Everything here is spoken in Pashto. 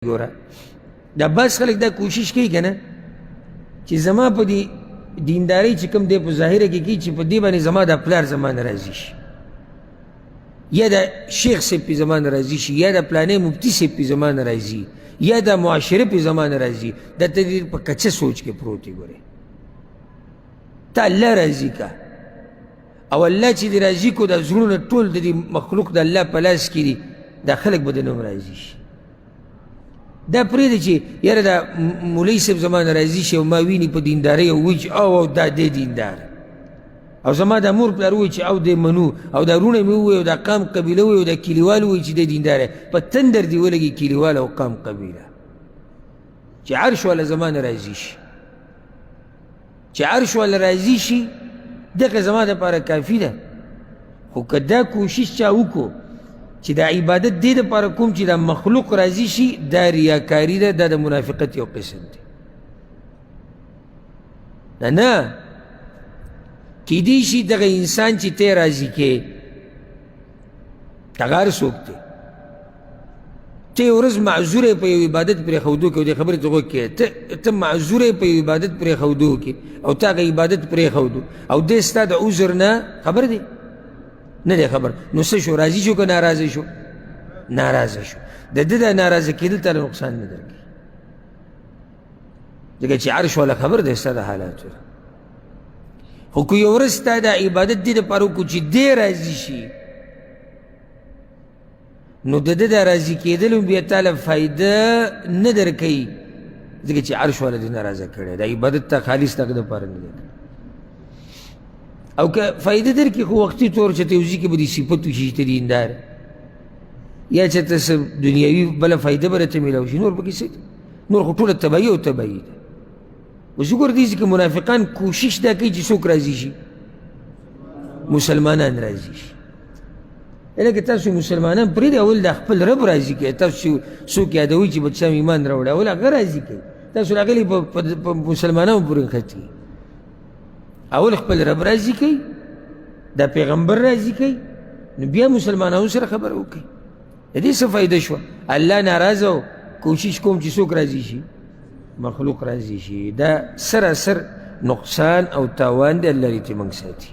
ګوره دا بعض خلک دا کوشش کوي که نه چې زما په دې دیندارۍ چې کوم دی په ظاهره کې کوي چې په دې باندې زما دا پلار زما نه راضي شي یا دا شیخ صاحب پې زما نه راضي شي یا دا پلانی مفتي صاحب پې زما نه راضي یا دا معاشره پې زما نه راضي دا ته ډېر په کچه سوچ کې پروت دی ګورې ته الله راضي که او الله چې دې راضي کو دا زړونه ټول د دې مخلوق د الله په لاس کې دي دا خلک به د نه هم راضي شي دا پرېږده چې یاره دا مولوي صاحب زما نه راضي شي او ما ویني په دیندارۍ او وایي چې او دا دی دیندار او زما دا مور پلار وایي چې او دی منو او دا رونه مې ووایي او دا قام قبیله وایي او دا کلیوال وایي چې دی دیندار په تندر دې ولګي کلیوال او قام قبیله چې عرش والا زما نه راضي شي چې عرش والا راضي شي دغه زما دپاره کافي ده خو که دا کوشش چا وکړو چې دا عبادت دې دپاره کوم چې دا مخلوق راضي شي دا ریاکاري ده دا د منافقت یو قسم دی نه کیدی شي دغه انسان چې ته راضي کې هغه هر څوک دی ته یو ورځ معذور یې په یو عبادت پرېښودو کې او دې خبرې ته غوږ کړې ته معذور یې په یو عبادت پرېښودو کې او تا هغه عبادت پرېښودو او دی ستا د عذر نه خبر دی نه دی خبر نو څه شو راضي شو که ناراضه شو ناراضه شو د ده دا ناراضه کېدل تا نقصان نه درکوي ځکه چې عرش والا خبر دی ستا د حالاتو خو که یو ورځ ستا دا عبادت دې دپاره وکړو چې دی راضي شي نو د ده دا راضي کېدل هم بیا تاله فایده نه درکوي ځکه چې عرش والا دې ناراضه کړی دا عبادت تا خالص دغه دپاره نه دی او که فایده درکړي خو وختي طور چېرته یو ځای کې به دې صفت وشي چې ته دیندار یا چېرته څه دنیاوي بله فایده به راته میلاو شي نور پکې څه نور خو ټوله تباهي او تباهي ده اوس وګوره دې کې منافقان کوشش دا کوي چې څوک راضي شي مسلمانان راضي شي لکه تاسو مسلمانان پرېږدئ اول د خپل رب راضي کوئ تاسو څوک یادوئ چې بچه ایمان راوړی اول هغه راضي کوئ تاسو راغلي په مسلمانانو پورې نښتي اول خپل رب راضي کوي دا پیغمبر راضي کوي نو بیا مسلمانانو سره خبره وکړي د دې څه فایده شوه الله ناراضه او کوشش کوم چې څوک راضي شي مخلوق راضي شي دا سراسر نقصان او تاوان دی الله دې موږ ساتي